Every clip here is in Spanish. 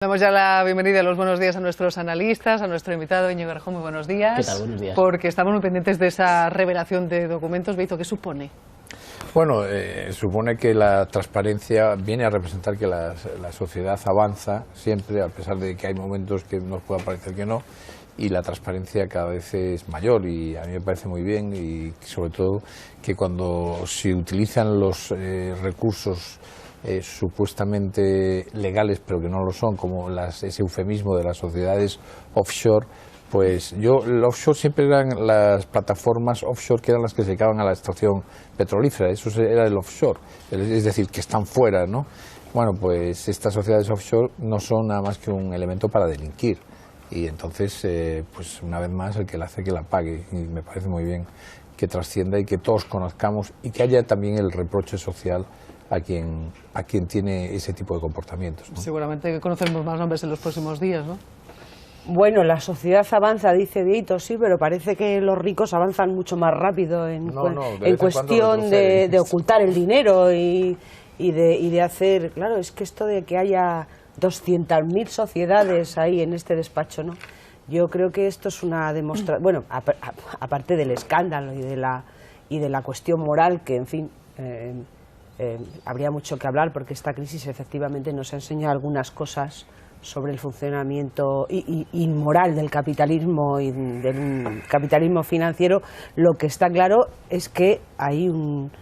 Damos ya la bienvenida y los buenos días a nuestros analistas, a nuestro invitado Íñigo Errejón. Muy buenos días. ¿Qué tal? Buenos días. Porque estamos muy pendientes de esa revelación de documentos. Beito, ¿qué supone? Bueno, supone que la transparencia viene a representar que la sociedad avanza siempre, a pesar de que hay momentos que nos pueda parecer que no, y la transparencia cada vez es mayor, y a mí me parece muy bien, y sobre todo que cuando se utilizan los recursos supuestamente legales, pero que no lo son, como ese eufemismo de las sociedades offshore, pues el offshore siempre eran las plataformas offshore, que eran las que se dedicaban a la extracción petrolífera. Eso era el offshore, es decir, que están fuera, ¿no? Bueno, pues estas sociedades offshore no son nada más que un elemento para delinquir, y entonces, pues una vez más, el que la hace que la pague, y me parece muy bien que trascienda y que todos conozcamos, y que haya también el reproche social a quien tiene ese tipo de comportamientos, ¿no? Seguramente conoceremos más nombres en los próximos días, ¿no? Bueno, la sociedad avanza, dice Beito, sí, pero parece que los ricos avanzan mucho más rápido en cuestión de ocultar el dinero y de hacer... Claro, es que esto de que haya 200.000 sociedades ahí en este despacho, ¿no? Yo creo que esto es una demostración... Bueno, aparte del escándalo y de la cuestión moral, que, en fin... habría mucho que hablar, porque esta crisis efectivamente nos ha enseñado algunas cosas sobre el funcionamiento inmoral del capitalismo y del capitalismo financiero. Lo que está claro es que hay una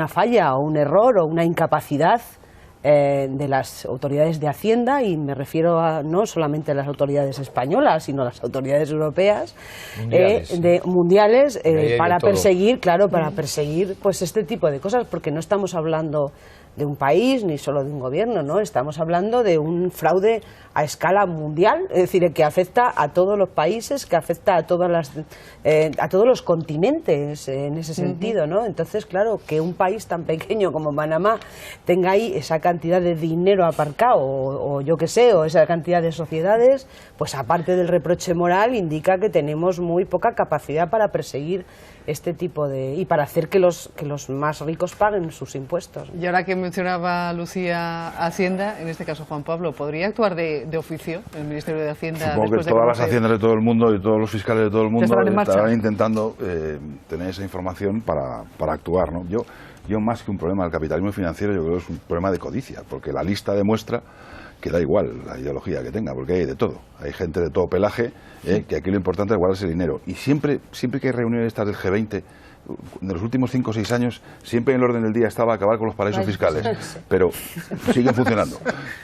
falla o un error o una incapacidad de las autoridades de Hacienda, y me refiero no solamente a las autoridades españolas, sino a las autoridades europeas, mundiales, para perseguir, pues este tipo de cosas, porque no estamos hablando de un país ni solo de un gobierno, ¿no? Estamos hablando de un fraude a escala mundial, es decir, que afecta a todos los países, que afecta a todos los continentes en ese sentido, ¿no? Entonces, claro, que un país tan pequeño como Panamá tenga ahí esa cantidad de dinero aparcado, o yo qué sé, o esa cantidad de sociedades, pues aparte del reproche moral, indica que tenemos muy poca capacidad para perseguir este tipo y para hacer que los más ricos paguen sus impuestos. Y ahora que mencionaba Lucía Hacienda, en este caso Juan Pablo, ¿podría actuar de oficio el Ministerio de Hacienda? Supongo que todas las haciendas de todo el mundo y todos los fiscales de todo el mundo estarán intentando tener esa información para actuar, ¿no? Yo más que un problema del capitalismo financiero, yo creo que es un problema de codicia, porque la lista demuestra que da igual la ideología que tenga, porque hay de todo. Hay gente de todo pelaje, que aquí lo importante es guardarse el dinero. Y siempre que hay reuniones estas del G20, de los últimos 5 o 6 años, siempre en el orden del día estaba acabar con los paraísos fiscales, pero siguen funcionando.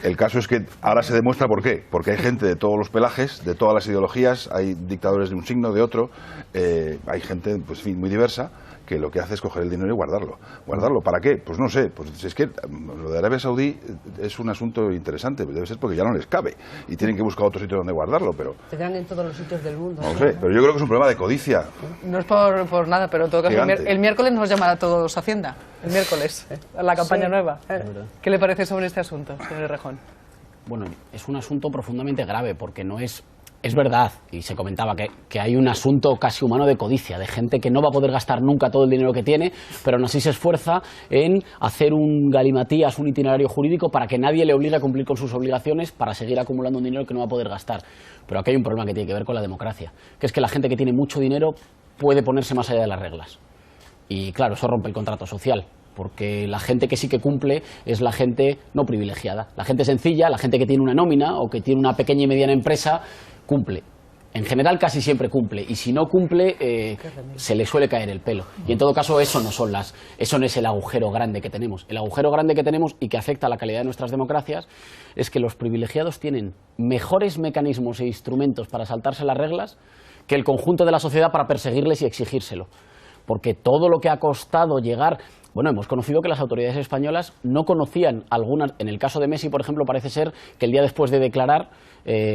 El caso es que ahora se demuestra por qué, porque hay gente de todos los pelajes, de todas las ideologías, hay dictadores de un signo, de otro, hay gente, pues, en fin, muy diversa, que lo que hace es coger el dinero y guardarlo. ¿Guardarlo para qué? Pues no sé, pues es que lo de Arabia Saudí es un asunto interesante, debe ser porque ya no les cabe y tienen que buscar otro sitio donde guardarlo, pero... Tendrán en todos los sitios del mundo. No sé, pero yo creo que es un problema de codicia. No es por nada, pero en todo caso, el miércoles nos llamará a todos Hacienda, el miércoles, a la campaña nueva. ¿Qué le parece sobre este asunto, señor Errejón? Bueno, es un asunto profundamente grave, porque no es... Es verdad, y se comentaba que hay un asunto casi humano de codicia, de gente que no va a poder gastar nunca todo el dinero que tiene, pero aún así se esfuerza en hacer un galimatías, un itinerario jurídico para que nadie le obligue a cumplir con sus obligaciones para seguir acumulando un dinero que no va a poder gastar. Pero aquí hay un problema que tiene que ver con la democracia, que es que la gente que tiene mucho dinero puede ponerse más allá de las reglas. Y claro, eso rompe el contrato social, porque la gente que sí que cumple es la gente no privilegiada. La gente sencilla, la gente que tiene una nómina o que tiene una pequeña y mediana empresa, cumple. En general casi siempre cumple, y si no cumple se le suele caer el pelo. Y en todo caso eso no es el agujero grande que tenemos. El agujero grande que tenemos, y que afecta a la calidad de nuestras democracias, es que los privilegiados tienen mejores mecanismos e instrumentos para saltarse las reglas que el conjunto de la sociedad para perseguirles y exigírselo. Porque todo lo que ha costado llegar... Bueno, hemos conocido que las autoridades españolas no conocían algunas... En el caso de Messi, por ejemplo, parece ser que el día después de declarar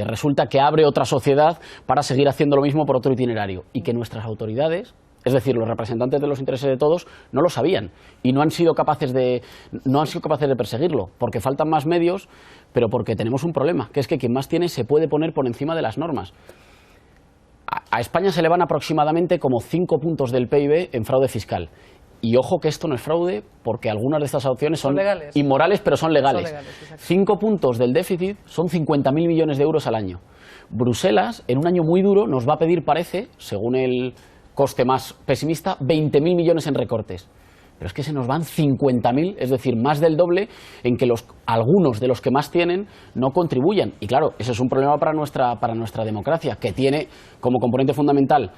resulta que abre otra sociedad para seguir haciendo lo mismo por otro itinerario. Y que nuestras autoridades, es decir, los representantes de los intereses de todos, no lo sabían y no han sido capaces de perseguirlo, porque faltan más medios, pero porque tenemos un problema, que es que quien más tiene se puede poner por encima de las normas. A España se le van aproximadamente como 5 puntos del PIB en fraude fiscal. Y ojo que esto no es fraude, porque algunas de estas opciones son legales. Inmorales, pero son legales. Son legales, 5 puntos del déficit son 50.000 millones de euros al año. Bruselas, en un año muy duro, nos va a pedir, parece, según el coste más pesimista, 20.000 millones en recortes. Pero es que se nos van 50.000, es decir, más del doble, en que algunos de los que más tienen no contribuyan. Y claro, eso es un problema para nuestra democracia, que tiene como componente fundamental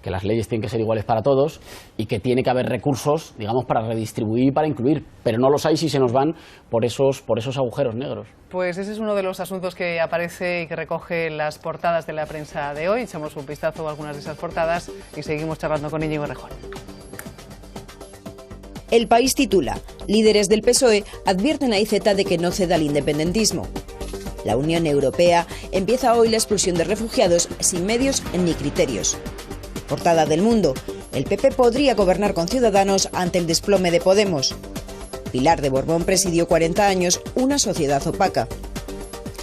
que las leyes tienen que ser iguales para todos y que tiene que haber recursos, digamos, para redistribuir y para incluir. Pero no los hay si se nos van por esos agujeros negros. Pues ese es uno de los asuntos que aparece y que recoge las portadas de la prensa de hoy. Echamos un vistazo a algunas de esas portadas y seguimos charlando con Íñigo Errejón. El País titula: líderes del PSOE advierten a IZ de que no ceda al independentismo. La Unión Europea empieza hoy la expulsión de refugiados sin medios ni criterios. Portada del Mundo: el PP podría gobernar con Ciudadanos ante el desplome de Podemos. Pilar de Borbón presidió 40 años una sociedad opaca.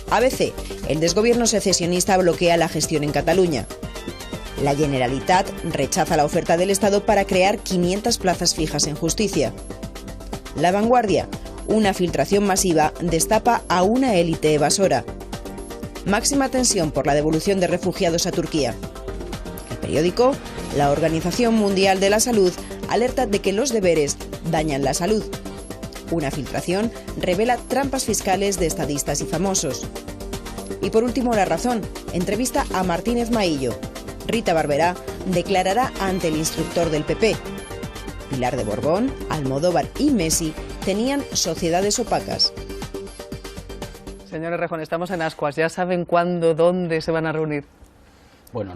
ABC: el desgobierno secesionista bloquea la gestión en Cataluña. La Generalitat rechaza la oferta del Estado para crear 500 plazas fijas en justicia. La Vanguardia: una filtración masiva destapa a una élite evasora. Máxima tensión por la devolución de refugiados a Turquía. El periódico: la Organización Mundial de la Salud alerta de que los deberes dañan la salud. Una filtración revela trampas fiscales de estadistas y famosos. Y por último, La Razón entrevista a Martínez Maillo. Rita Barberá declarará ante el instructor del PP. Pilar de Borbón, Almodóvar y Messi tenían sociedades opacas. Señor Errejón, estamos en ascuas. ¿Ya saben cuándo, dónde se van a reunir? Bueno,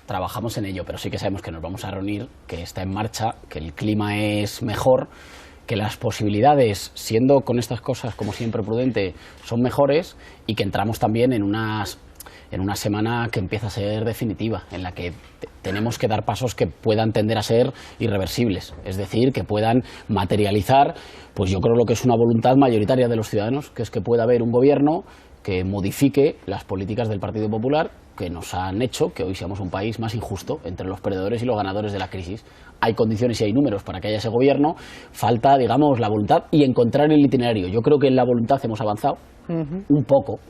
trabajamos en ello, pero sí que sabemos que nos vamos a reunir, que está en marcha, que el clima es mejor, que las posibilidades, siendo con estas cosas como siempre prudente, son mejores y que entramos también en una semana que empieza a ser definitiva, en la que tenemos que dar pasos que puedan tender a ser irreversibles, es decir, que puedan materializar, pues yo creo lo que es una voluntad mayoritaria de los ciudadanos, que es que pueda haber un gobierno que modifique las políticas del Partido Popular que nos han hecho que hoy seamos un país más injusto entre los perdedores y los ganadores de la crisis. Hay condiciones y hay números para que haya ese gobierno, falta, digamos, la voluntad y encontrar el itinerario. Yo creo que en la voluntad hemos avanzado un poco,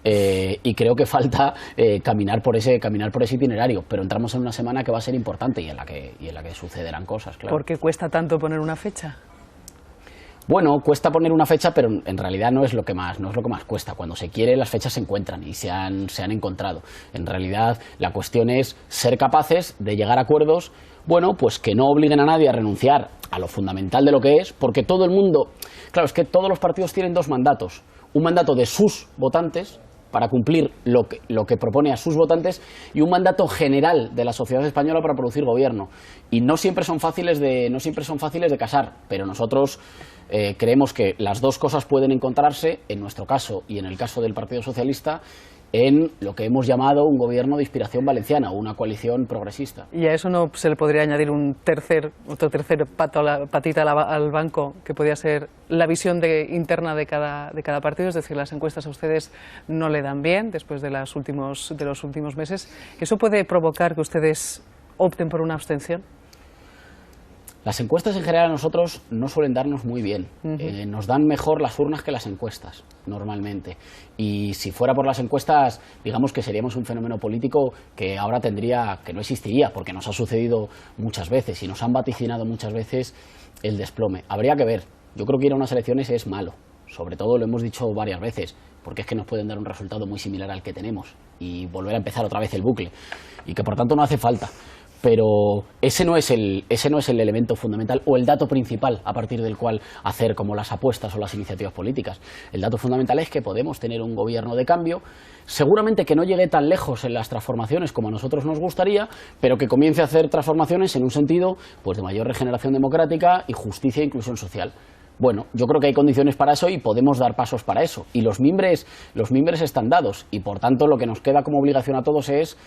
y creo que falta caminar por ese itinerario, pero entramos en una semana que va a ser importante y en la que sucederán cosas, claro. ¿Por qué cuesta tanto poner una fecha? Bueno, cuesta poner una fecha, pero en realidad no es lo que más cuesta. Cuando se quiere, las fechas se encuentran y se han encontrado. En realidad, la cuestión es ser capaces de llegar a acuerdos, bueno, pues que no obliguen a nadie a renunciar a lo fundamental de lo que es, porque todo el mundo, claro, es que todos los partidos tienen dos mandatos. Un mandato de sus votantes, para cumplir lo que propone a sus votantes, y un mandato general de la sociedad española para producir gobierno. Y no siempre son fáciles de casar, pero nosotros creemos que las dos cosas pueden encontrarse, en nuestro caso y en el caso del Partido Socialista, en lo que hemos llamado un gobierno de inspiración valenciana, una coalición progresista. ¿Y a eso no se le podría añadir otro tercer patita al banco, que podría ser la visión interna de cada partido? Es decir, las encuestas a ustedes no le dan bien después de los últimos meses. ¿Eso puede provocar que ustedes opten por una abstención? Las encuestas en general a nosotros no suelen darnos muy bien. Nos dan mejor las urnas que las encuestas, normalmente. Y si fuera por las encuestas, digamos que seríamos un fenómeno político que ahora que no existiría, porque nos ha sucedido muchas veces y nos han vaticinado muchas veces el desplome. Habría que ver. Yo creo que ir a unas elecciones es malo. Sobre todo lo hemos dicho varias veces, porque es que nos pueden dar un resultado muy similar al que tenemos y volver a empezar otra vez el bucle. Y que por tanto no hace falta. Pero ese no es el elemento fundamental o el dato principal a partir del cual hacer como las apuestas o las iniciativas políticas. El dato fundamental es que podemos tener un gobierno de cambio, seguramente que no llegue tan lejos en las transformaciones como a nosotros nos gustaría, pero que comience a hacer transformaciones en un sentido pues de mayor regeneración democrática y justicia e inclusión social. Bueno, yo creo que hay condiciones para eso y podemos dar pasos para eso. Y los mimbres están dados y por tanto lo que nos queda como obligación a todos es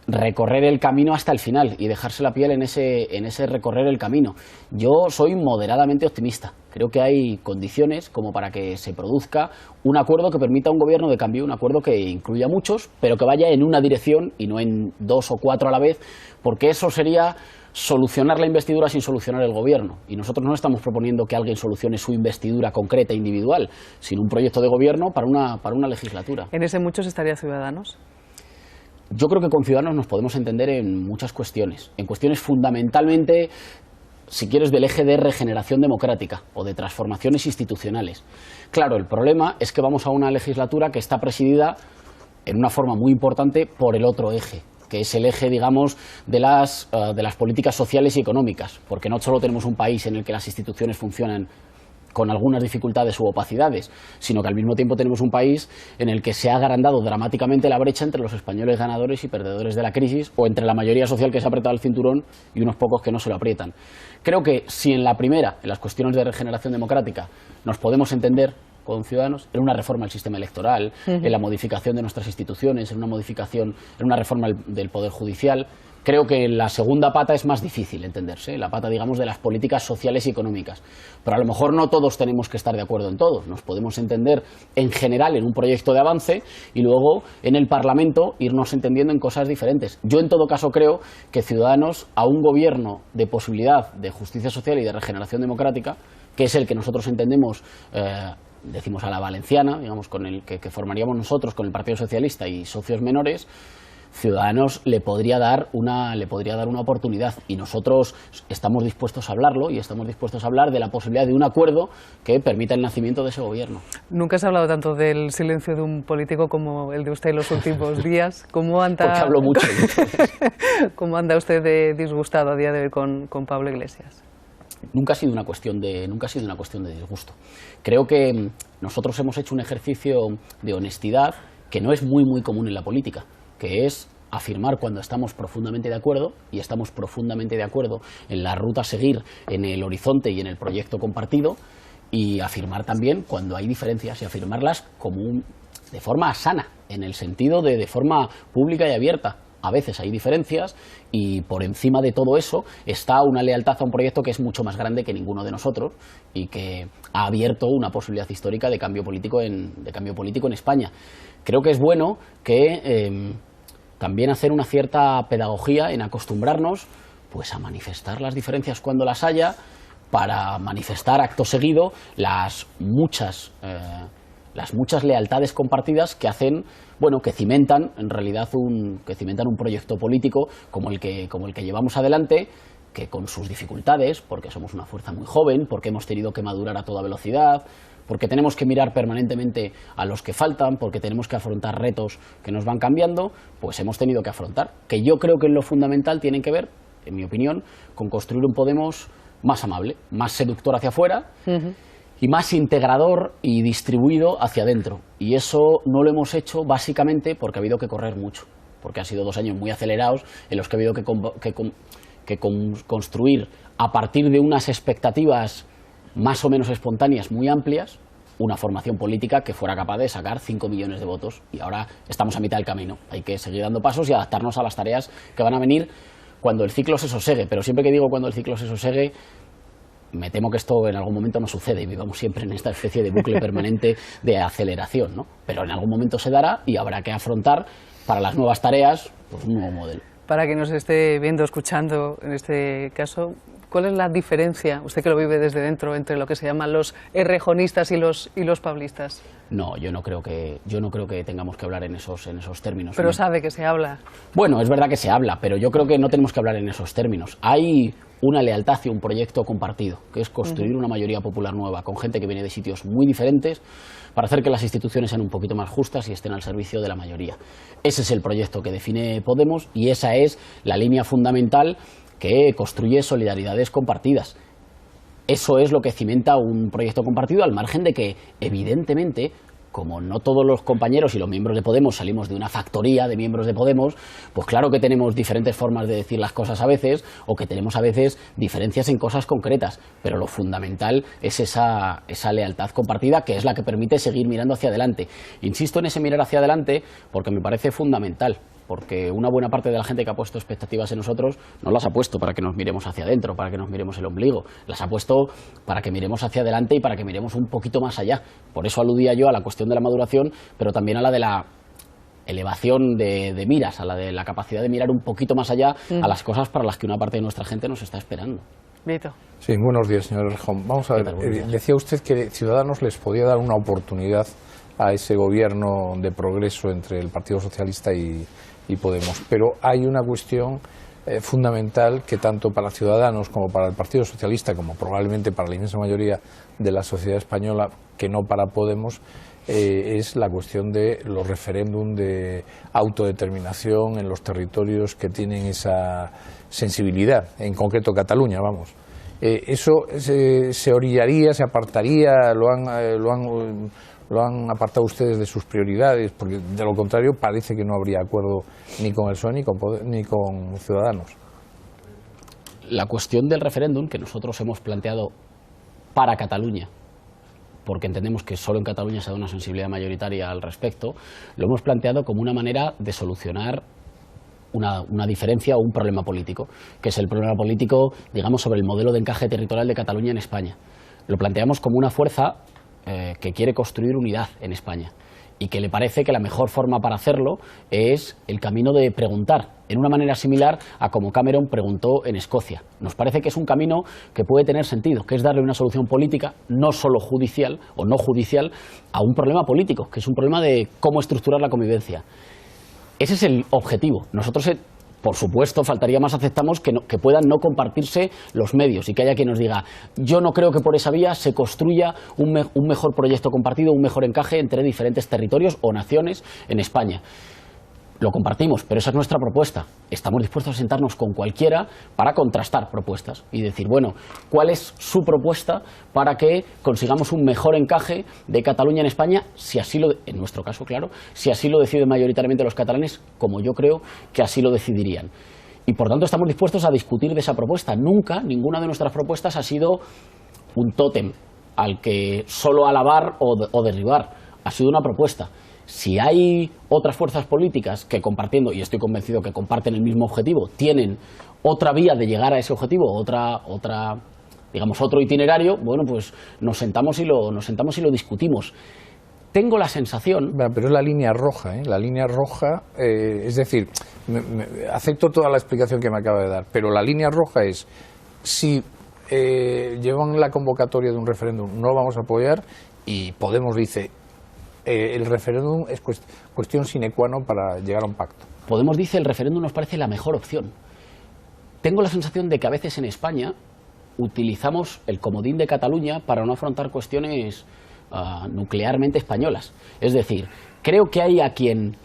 recorrer el camino hasta el final y dejarse la piel en ese recorrer el camino. Yo soy moderadamente optimista. Creo que hay condiciones como para que se produzca un acuerdo que permita a un gobierno de cambio, un acuerdo que incluya a muchos, pero que vaya en una dirección y no en 2 o 4 a la vez, porque eso sería solucionar la investidura sin solucionar el gobierno. Y nosotros no estamos proponiendo que alguien solucione su investidura concreta, individual, sino un proyecto de gobierno para una legislatura. ¿En ese muchos estaría Ciudadanos? Yo creo que con Ciudadanos nos podemos entender en muchas cuestiones, en cuestiones fundamentalmente, si quieres, del eje de regeneración democrática o de transformaciones institucionales. Claro, el problema es que vamos a una legislatura que está presidida en una forma muy importante por el otro eje, que es el eje, digamos, de las políticas sociales y económicas, porque no solo tenemos un país en el que las instituciones funcionan con algunas dificultades u opacidades, sino que al mismo tiempo tenemos un país en el que se ha agrandado dramáticamente la brecha entre los españoles ganadores y perdedores de la crisis, o entre la mayoría social que se ha apretado el cinturón y unos pocos que no se lo aprietan. Creo que si en la primera, en las cuestiones de regeneración democrática, nos podemos entender con Ciudadanos, en una reforma del sistema electoral, en la modificación de nuestras instituciones, en una reforma del Poder Judicial. Creo que la segunda pata es más difícil entenderse, la pata, digamos, de las políticas sociales y económicas. Pero a lo mejor no todos tenemos que estar de acuerdo en todo. Nos podemos entender en general en un proyecto de avance y luego en el Parlamento irnos entendiendo en cosas diferentes. Yo en todo caso creo que Ciudadanos, a un gobierno de posibilidad de justicia social y de regeneración democrática, que es el que nosotros entendemos, decimos a la valenciana, digamos, con el que formaríamos nosotros con el Partido Socialista y socios menores, Ciudadanos le podría dar una oportunidad, y nosotros estamos dispuestos a hablarlo y estamos dispuestos a hablar de la posibilidad de un acuerdo que permita el nacimiento de ese gobierno. Nunca se ha hablado tanto del silencio de un político como el de usted en los últimos días. ¿Cómo anda, porque hablo mucho. ¿Cómo anda usted de disgustado a día de hoy con Pablo Iglesias? Nunca ha sido una cuestión de disgusto. Creo que nosotros hemos hecho un ejercicio de honestidad que no es muy común en la política, que es afirmar cuando estamos profundamente de acuerdo, y estamos profundamente de acuerdo en la ruta a seguir, en el horizonte y en el proyecto compartido, y afirmar también cuando hay diferencias, y afirmarlas de forma sana, en el sentido de forma pública y abierta. A veces hay diferencias y por encima de todo eso está una lealtad a un proyecto que es mucho más grande que ninguno de nosotros y que ha abierto una posibilidad histórica de cambio político en España. Creo que es bueno que también hacer una cierta pedagogía en acostumbrarnos pues a manifestar las diferencias cuando las haya, para manifestar acto seguido las muchas lealtades compartidas que hacen, que cimentan en realidad un proyecto político como el que llevamos adelante, que con sus dificultades, porque somos una fuerza muy joven, porque hemos tenido que madurar a toda velocidad, porque tenemos que mirar permanentemente a los que faltan, porque tenemos que afrontar retos que nos van cambiando, pues hemos tenido que afrontar, que yo creo que en lo fundamental tienen que ver, en mi opinión, con construir un Podemos más amable, más seductor hacia afuera, y más integrador y distribuido hacia adentro. Y eso no lo hemos hecho básicamente porque ha habido que correr mucho, porque han sido 2 años muy acelerados en los que ha habido que construir a partir de unas expectativas más o menos espontáneas, muy amplias, una formación política que fuera capaz de sacar 5 millones de votos. Y ahora estamos a mitad del camino. Hay que seguir dando pasos y adaptarnos a las tareas que van a venir cuando el ciclo se sosegue. Pero siempre que digo cuando el ciclo se sosegue, me temo que esto en algún momento no sucede y vivamos siempre en esta especie de bucle permanente de aceleración, ¿no? Pero en algún momento se dará y habrá que afrontar para las nuevas tareas pues un nuevo modelo. Para quien nos esté viendo, escuchando en este caso, ¿cuál es la diferencia, usted que lo vive desde dentro, entre lo que se llaman los errejonistas y los pablistas? No, yo no creo que tengamos que hablar en esos términos. Pero sabe que se habla. Bueno, es verdad que se habla, pero yo creo que no tenemos que hablar en esos términos. Hay una lealtad y un proyecto compartido, que es construir una mayoría popular nueva, con gente que viene de sitios muy diferentes, para hacer que las instituciones sean un poquito más justas y estén al servicio de la mayoría. Ese es el proyecto que define Podemos y esa es la línea fundamental que construye solidaridades compartidas. Eso es lo que cimenta un proyecto compartido, al margen de que, evidentemente, como no todos los compañeros y los miembros de Podemos salimos de una factoría de miembros de Podemos, pues claro que tenemos diferentes formas de decir las cosas a veces, o que tenemos a veces diferencias en cosas concretas, pero lo fundamental es esa lealtad compartida, que es la que permite seguir mirando hacia adelante. Insisto en ese mirar hacia adelante porque me parece fundamental. porque una buena parte de la gente que ha puesto expectativas en nosotros no las ha puesto para que nos miremos hacia adentro, para que nos miremos el ombligo, las ha puesto para que miremos hacia adelante y para que miremos un poquito más allá. Por eso aludía yo a la cuestión de la maduración, pero también a la de la elevación de miras, a la de la capacidad de mirar un poquito más allá a las cosas para las que una parte de nuestra gente nos está esperando. Vito. Sí, buenos días, señor Errejón. Vamos a ver, decía usted que Ciudadanos les podía dar una oportunidad a ese gobierno de progreso entre el Partido Socialista y Podemos, pero hay una cuestión fundamental que tanto para Ciudadanos como para el Partido Socialista, como probablemente para la inmensa mayoría de la sociedad española, que no para Podemos, es la cuestión de los referéndum de autodeterminación en los territorios que tienen esa sensibilidad, en concreto Cataluña, vamos. Eso se orillaría, se apartaría, lo han apartado ustedes de sus prioridades, porque de lo contrario parece que no habría acuerdo ni con el PSOE ni con Ciudadanos. La cuestión del referéndum que nosotros hemos planteado para Cataluña, porque entendemos que solo en Cataluña se da una sensibilidad mayoritaria al respecto, lo hemos planteado como una manera de solucionar una diferencia o un problema político, que es el problema político, digamos, sobre el modelo de encaje territorial de Cataluña en España. Lo planteamos como una fuerza que quiere construir unidad en España y que le parece que la mejor forma para hacerlo es el camino de preguntar, en una manera similar a como Cameron preguntó en Escocia. Nos parece que es un camino que puede tener sentido, que es darle una solución política, no solo judicial o no judicial, a un problema político, que es un problema de cómo estructurar la convivencia. Ese es el objetivo. Nosotros, por supuesto, faltaría más, aceptamos que puedan no compartirse los medios y que haya quien nos diga, yo no creo que por esa vía se construya un mejor proyecto compartido, un mejor encaje entre diferentes territorios o naciones en España. Lo compartimos, pero esa es nuestra propuesta. Estamos dispuestos a sentarnos con cualquiera para contrastar propuestas y decir, bueno, ¿cuál es su propuesta para que consigamos un mejor encaje de Cataluña en España, si así en nuestro caso, claro, si así lo deciden mayoritariamente los catalanes, como yo creo que así lo decidirían? Y por tanto estamos dispuestos a discutir de esa propuesta. Nunca, ninguna de nuestras propuestas ha sido un tótem al que solo alabar o derribar. Ha sido una propuesta. Si hay otras fuerzas políticas que compartiendo, y estoy convencido que comparten el mismo objetivo, tienen otra vía de llegar a ese objetivo, digamos otro itinerario, bueno, pues nos sentamos y lo discutimos. Tengo la sensación... Pero es la línea roja, la línea roja, es decir, acepto toda la explicación que me acaba de dar, pero la línea roja es, si llevan la convocatoria de un referéndum, no lo vamos a apoyar, y Podemos dice... el referéndum es cuestión sine qua non para llegar a un pacto. Podemos dice el referéndum nos parece la mejor opción. Tengo la sensación de que a veces en España utilizamos el comodín de Cataluña para no afrontar cuestiones nuclearmente españolas. Es decir, creo que hay a quien,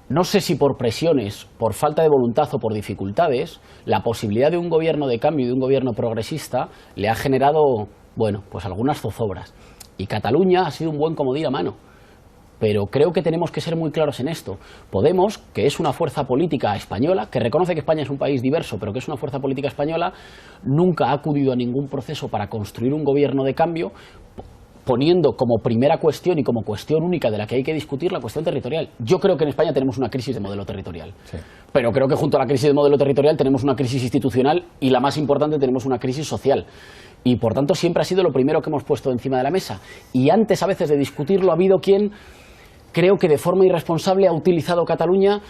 no sé si por presiones, por falta de voluntad o por dificultades, la posibilidad de un gobierno de cambio y de un gobierno progresista le ha generado, bueno, pues algunas zozobras. Y Cataluña ha sido un buen comodín a mano. Pero creo que tenemos que ser muy claros en esto. Podemos, que es una fuerza política española, que reconoce que España es un país diverso, pero que es una fuerza política española, nunca ha acudido a ningún proceso para construir un gobierno de cambio, poniendo como primera cuestión y como cuestión única de la que hay que discutir la cuestión territorial. Yo creo que en España tenemos una crisis de modelo territorial. Sí. Pero creo que junto a la crisis de modelo territorial tenemos una crisis institucional y, la más importante, tenemos una crisis social. Y por tanto siempre ha sido lo primero que hemos puesto encima de la mesa. Y antes a veces de discutirlo ha habido quien, creo que de forma irresponsable, ha utilizado Cataluña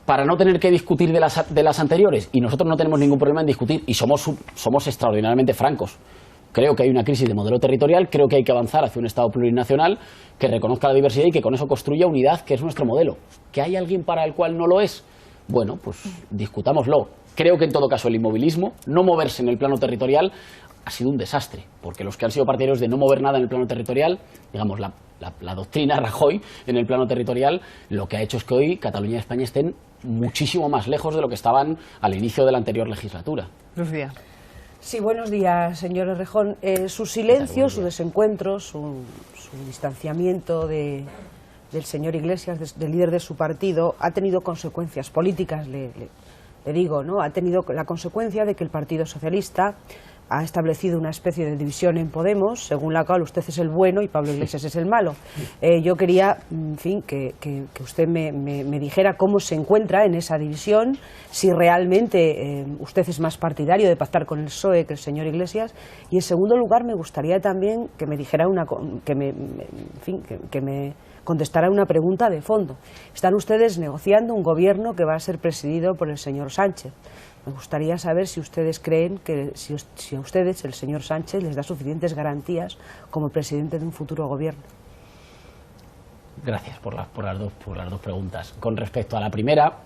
para no tener que discutir de las anteriores. Y nosotros no tenemos ningún problema en discutir y somos extraordinariamente francos. Creo que hay una crisis de modelo territorial, creo que hay que avanzar hacia un Estado plurinacional que reconozca la diversidad y que con eso construya unidad, que es nuestro modelo. ¿Que hay alguien para el cual no lo es? Bueno, pues discutámoslo. Creo que en todo caso el inmovilismo, no moverse en el plano territorial, ha sido un desastre, porque los que han sido partidarios de no mover nada en el plano territorial, digamos la doctrina Rajoy en el plano territorial, lo que ha hecho es que hoy Cataluña y España estén muchísimo más lejos de lo que estaban al inicio de la anterior legislatura. Lucía. Sí, buenos días, señor Errejón. Su silencio, su desencuentro, su distanciamiento del señor Iglesias, del líder de su partido, ha tenido consecuencias políticas, le digo, ¿no? Ha tenido la consecuencia de que el Partido Socialista ha establecido una especie de división en Podemos, según la cual usted es el bueno y Pablo Iglesias es el malo. Yo quería, en fin, que usted me dijera cómo se encuentra en esa división, si realmente usted es más partidario de pactar con el PSOE que el señor Iglesias, y en segundo lugar me gustaría también que me dijera que me contestará una pregunta de fondo. Están ustedes negociando un gobierno que va a ser presidido por el señor Sánchez. Me gustaría saber si ustedes creen que si a ustedes el señor Sánchez les da suficientes garantías como presidente de un futuro gobierno. Gracias por las dos preguntas. Con respecto a la primera,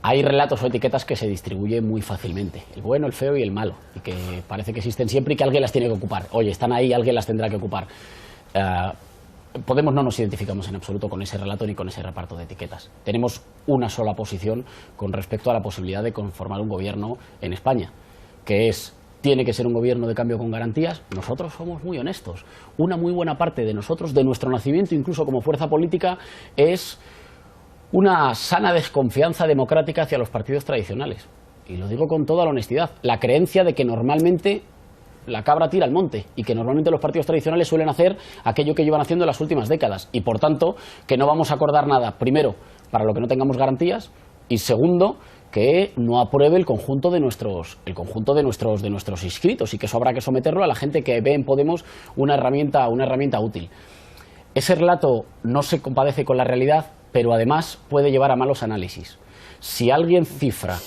hay relatos o etiquetas que se distribuyen muy fácilmente, el bueno, el feo y el malo, y que parece que existen siempre y que alguien las tiene que ocupar. Oye, están ahí, alguien las tendrá que ocupar. Podemos no nos identificamos en absoluto con ese relato ni con ese reparto de etiquetas. Tenemos una sola posición con respecto a la posibilidad de conformar un gobierno en España, que es, tiene que ser un gobierno de cambio con garantías. Nosotros somos muy honestos. Una muy buena parte de nosotros, de nuestro nacimiento, incluso como fuerza política, es una sana desconfianza democrática hacia los partidos tradicionales. Y lo digo con toda la honestidad. La creencia de que normalmente la cabra tira al monte y que normalmente los partidos tradicionales suelen hacer aquello que llevan haciendo en las últimas décadas y por tanto que no vamos a acordar nada, primero, para lo que no tengamos garantías y segundo, que no apruebe el conjunto de nuestros inscritos y que eso habrá que someterlo a la gente que ve en Podemos una herramienta útil. Ese relato no se compadece con la realidad, pero además puede llevar a malos análisis. Si alguien cifra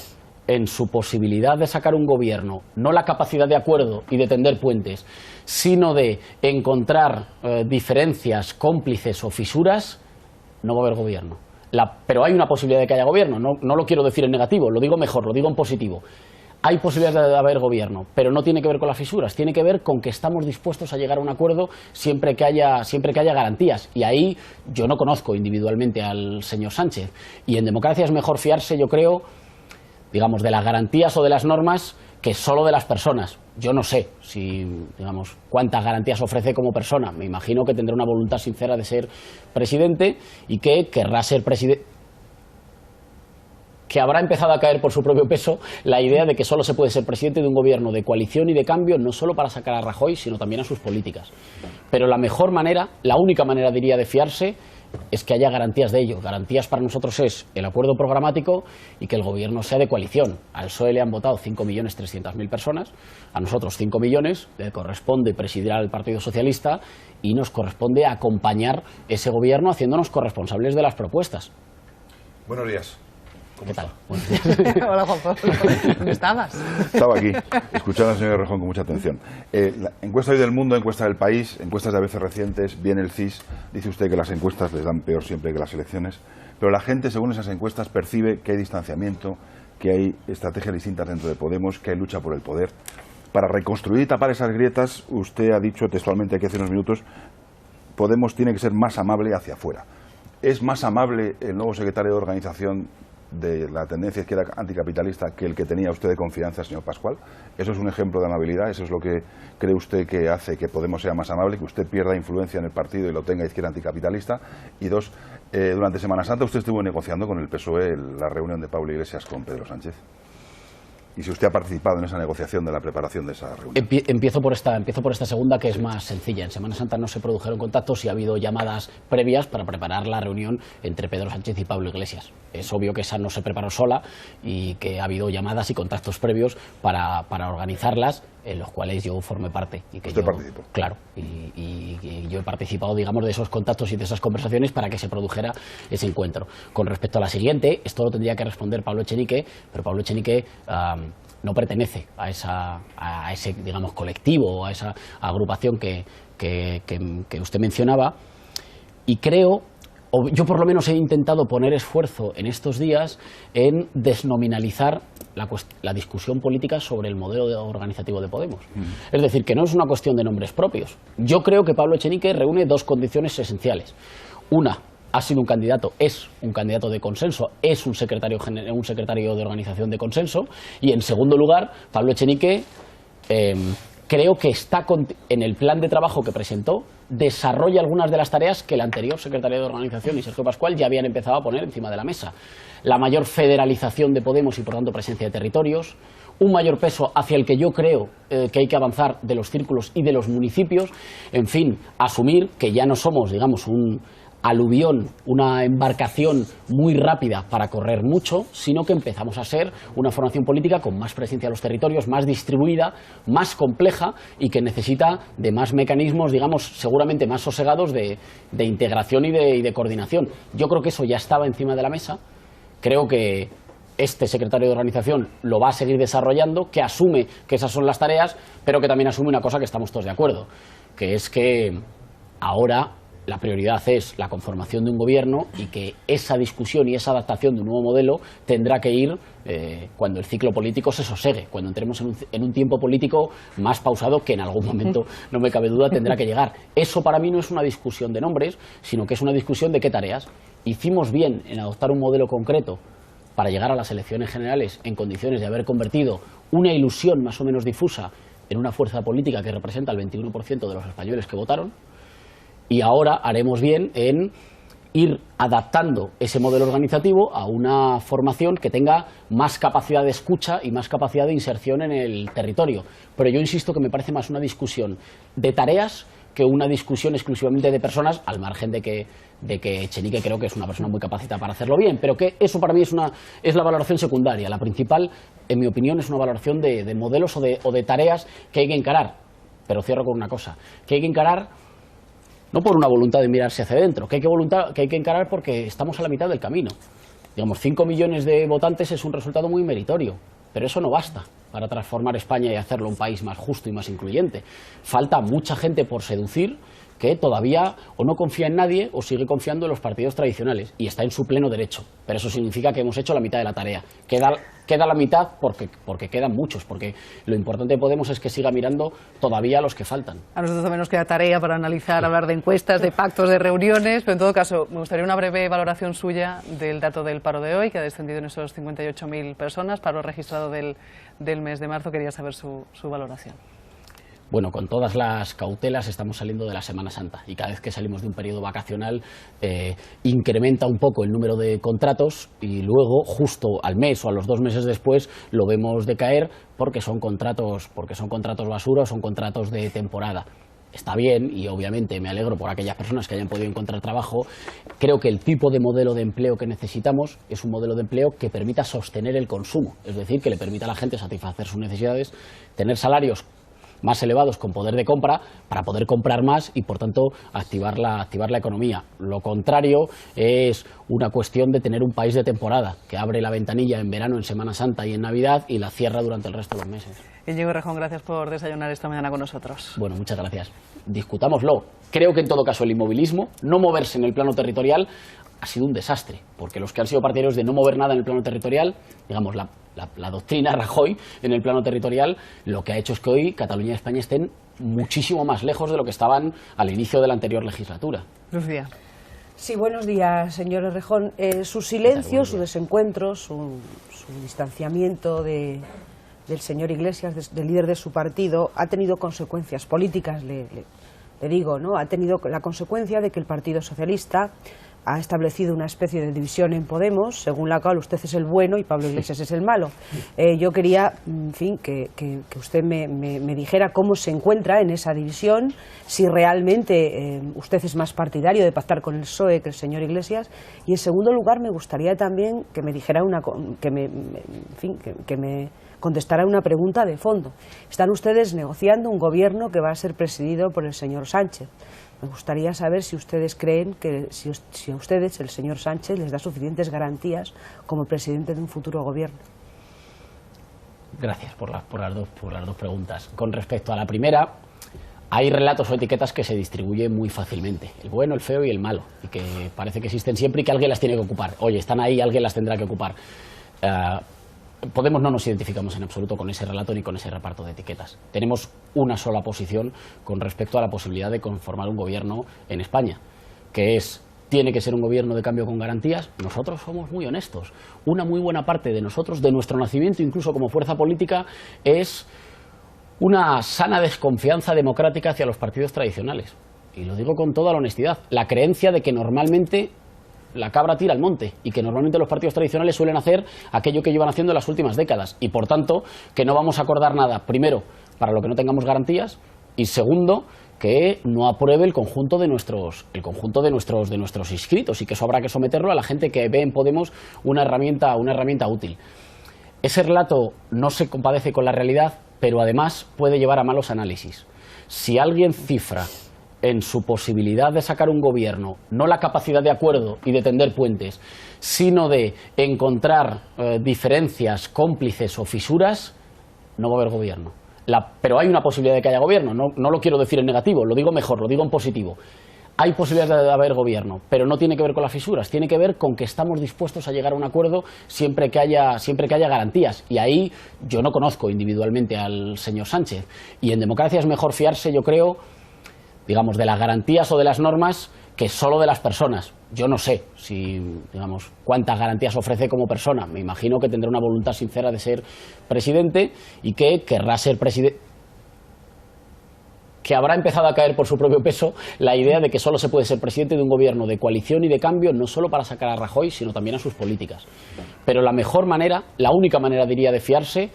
en su posibilidad de sacar un gobierno, no la capacidad de acuerdo y de tender puentes, sino de encontrar diferencias, cómplices o fisuras, no va a haber gobierno. Pero hay una posibilidad de que haya gobierno, no lo quiero decir en negativo, lo digo mejor, lo digo en positivo. Hay posibilidad de haber gobierno, pero no tiene que ver con las fisuras, tiene que ver con que estamos dispuestos a llegar a un acuerdo siempre que haya garantías. Y ahí yo no conozco individualmente al señor Sánchez. Y en democracia es mejor fiarse, yo creo, digamos, de las garantías o de las normas que solo de las personas. Yo no sé cuántas garantías ofrece como persona. Me imagino que tendrá una voluntad sincera de ser presidente y que querrá ser presidente, que habrá empezado a caer por su propio peso la idea de que solo se puede ser presidente de un gobierno de coalición y de cambio, no solo para sacar a Rajoy, sino también a sus políticas. Pero la mejor manera, la única manera, diría, de fiarse es que haya garantías de ello. Garantías para nosotros es el acuerdo programático y que el gobierno sea de coalición. Al PSOE le han votado 5.300.000 personas, a nosotros 5 millones, le corresponde presidir al Partido Socialista y nos corresponde acompañar ese gobierno haciéndonos corresponsables de las propuestas. Buenos días. ¿Qué tal? Hola, Juan Pablo. ¿Dónde estabas? Estaba aquí, escuchando al señor Rejón con mucha atención. La encuesta hoy del Mundo, encuesta del País, encuestas de ABC recientes, viene el CIS, dice usted que las encuestas les dan peor siempre que las elecciones, pero la gente, según esas encuestas, percibe que hay distanciamiento, que hay estrategias distintas dentro de Podemos, que hay lucha por el poder. Para reconstruir y tapar esas grietas, usted ha dicho textualmente aquí hace unos minutos, Podemos tiene que ser más amable hacia afuera. ¿Es más amable el nuevo secretario de organización de la tendencia izquierda anticapitalista que el que tenía usted de confianza, señor Pascual? ¿Eso es un ejemplo de amabilidad? ¿Eso es lo que cree usted que hace que Podemos sea más amable, que usted pierda influencia en el partido y lo tenga izquierda anticapitalista? Y dos, durante Semana Santa usted estuvo negociando con el PSOE la reunión de Pablo Iglesias con Pedro Sánchez. Y si usted ha participado en esa negociación de la preparación de esa reunión. Empiezo por esta segunda, que es más sencilla. En Semana Santa no se produjeron contactos y ha habido llamadas previas para preparar la reunión entre Pedro Sánchez y Pablo Iglesias. Es obvio que esa no se preparó sola y que ha habido llamadas y contactos previos para organizarlas, en los cuales yo formé parte. Y que ¿Usted participó? Claro, y yo he participado, digamos, de esos contactos y de esas conversaciones para que se produjera ese encuentro. Con respecto a la siguiente, esto lo tendría que responder Pablo Echenique, pero Pablo Echenique no pertenece a ese, digamos, colectivo o a esa agrupación que usted mencionaba, y creo, o yo por lo menos he intentado poner esfuerzo en estos días en desnominalizar la discusión política sobre el modelo organizativo de Podemos. Es decir, que no es una cuestión de nombres propios. Yo creo que Pablo Echenique reúne dos condiciones esenciales. Una, es un candidato de consenso, es un secretario de organización de consenso, y en segundo lugar, Pablo Echenique creo que está en el plan de trabajo que presentó, desarrolle algunas de las tareas que el anterior secretario de Organización y Sergio Pascual ya habían empezado a poner encima de la mesa. La mayor federalización de Podemos y, por tanto, presencia de territorios, un mayor peso hacia el que yo creo que hay que avanzar de los círculos y de los municipios, en fin, asumir que ya no somos, digamos, un aluvión, una embarcación muy rápida para correr mucho, sino que empezamos a ser una formación política con más presencia en los territorios, más distribuida, más compleja y que necesita de más mecanismos, digamos, seguramente más sosegados de integración y de coordinación. Yo creo que eso ya estaba encima de la mesa. Creo que este secretario de Organización lo va a seguir desarrollando, que asume que esas son las tareas, pero que también asume una cosa que estamos todos de acuerdo, que es que ahora la prioridad es la conformación de un gobierno y que esa discusión y esa adaptación de un nuevo modelo tendrá que ir cuando el ciclo político se sosegue, cuando entremos en un tiempo político más pausado que en algún momento, no me cabe duda, tendrá que llegar. Eso para mí no es una discusión de nombres, sino que es una discusión de qué tareas. Hicimos bien en adoptar un modelo concreto para llegar a las elecciones generales en condiciones de haber convertido una ilusión más o menos difusa en una fuerza política que representa el 21% de los españoles que votaron. Y ahora haremos bien en ir adaptando ese modelo organizativo a una formación que tenga más capacidad de escucha y más capacidad de inserción en el territorio. Pero yo insisto que me parece más una discusión de tareas que una discusión exclusivamente de personas, al margen de que Echenique creo que es una persona muy capacitada para hacerlo bien, pero que eso para mí es la valoración secundaria. La principal, en mi opinión, es una valoración de modelos o de tareas que hay que encarar. Pero cierro con una cosa, que hay que encarar no por una voluntad de mirarse hacia adentro, que hay que encarar porque estamos a la mitad del camino. Digamos, 5 millones de votantes es un resultado muy meritorio, pero eso no basta para transformar España y hacerlo un país más justo y más incluyente. Falta mucha gente por seducir que todavía o no confía en nadie o sigue confiando en los partidos tradicionales y está en su pleno derecho, pero eso significa que hemos hecho la mitad de la tarea. Queda la mitad porque quedan muchos, porque lo importante de Podemos es que siga mirando todavía a los que faltan. A nosotros también nos queda tarea para analizar, hablar de encuestas, de pactos, de reuniones, pero en todo caso me gustaría una breve valoración suya del dato del paro de hoy, que ha descendido en esos 58.000 personas, paro registrado del mes de marzo. Quería saber su valoración. Bueno, con todas las cautelas estamos saliendo de la Semana Santa y cada vez que salimos de un periodo vacacional incrementa un poco el número de contratos y luego justo al mes o a los 2 meses después lo vemos decaer porque son contratos basura o son contratos de temporada. Está bien y obviamente me alegro por aquellas personas que hayan podido encontrar trabajo. Creo que el tipo de modelo de empleo que necesitamos es un modelo de empleo que permita sostener el consumo, es decir, que le permita a la gente satisfacer sus necesidades, tener salarios más elevados con poder de compra para poder comprar más y por tanto activar la economía. Lo contrario es una cuestión de tener un país de temporada que abre la ventanilla en verano, en Semana Santa y en Navidad y la cierra durante el resto de los meses. Íñigo Errejón, gracias por desayunar esta mañana con nosotros. Bueno, muchas gracias. Discutámoslo. Creo que en todo caso el inmovilismo, no moverse en el plano territorial, ha sido un desastre, porque los que han sido partidarios de no mover nada en el plano territorial, digamos, la doctrina Rajoy en el plano territorial, lo que ha hecho es que hoy Cataluña y España estén muchísimo más lejos de lo que estaban al inicio de la anterior legislatura. Lucía. Sí, buenos días, señor Errejón. Su silencio, su desencuentro, su distanciamiento del señor Iglesias, del líder de su partido, ha tenido consecuencias políticas, le digo, ¿no? Ha tenido la consecuencia de que el Partido Socialista ha establecido una especie de división en Podemos, según la cual usted es el bueno y Pablo Iglesias es el malo. Yo quería, en fin, que usted me dijera cómo se encuentra en esa división, si realmente usted es más partidario de pactar con el PSOE que el señor Iglesias, y en segundo lugar me gustaría también que me dijera que me contestará una pregunta de fondo. Están ustedes negociando un gobierno que va a ser presidido por el señor Sánchez. Me gustaría saber si ustedes creen que si a ustedes el señor Sánchez les da suficientes garantías como presidente de un futuro gobierno. Gracias por las dos preguntas. Con respecto a la primera, hay relatos o etiquetas que se distribuyen muy fácilmente, el bueno, el feo y el malo, y que parece que existen siempre y que alguien las tiene que ocupar. Oye, están ahí, alguien las tendrá que ocupar. Podemos no nos identificamos en absoluto con ese relato ni con ese reparto de etiquetas. Tenemos una sola posición con respecto a la posibilidad de conformar un gobierno en España, que es, tiene que ser un gobierno de cambio con garantías. Nosotros somos muy honestos. Una muy buena parte de nosotros, de nuestro nacimiento, incluso como fuerza política, es una sana desconfianza democrática hacia los partidos tradicionales. y lo digo con toda la honestidad, la creencia de que normalmente la cabra tira al monte y que normalmente los partidos tradicionales suelen hacer aquello que llevan haciendo en las últimas décadas y por tanto que no vamos a acordar nada, primero, para lo que no tengamos garantías y segundo, que no apruebe el conjunto de nuestros inscritos y que eso habrá que someterlo a la gente que ve en Podemos una herramienta útil. Ese relato no se compadece con la realidad, pero además puede llevar a malos análisis. Si alguien cifra en su posibilidad de sacar un gobierno, no la capacidad de acuerdo y de tender puentes, sino de encontrar diferencias, cómplices o fisuras, no va a haber gobierno. Pero hay una posibilidad de que haya gobierno, no lo quiero decir en negativo, lo digo mejor, lo digo en positivo. Hay posibilidades de haber gobierno, pero no tiene que ver con las fisuras, tiene que ver con que estamos dispuestos a llegar a un acuerdo siempre que haya garantías. Y ahí yo no conozco individualmente al señor Sánchez. Y en democracia es mejor fiarse, yo creo, digamos, de las garantías o de las normas que solo de las personas. Yo no sé cuántas garantías ofrece como persona. Me imagino que tendrá una voluntad sincera de ser presidente y que querrá ser presidente, que habrá empezado a caer por su propio peso la idea de que solo se puede ser presidente de un gobierno de coalición y de cambio, no solo para sacar a Rajoy, sino también a sus políticas. Pero la mejor manera, la única manera, diría, de fiarse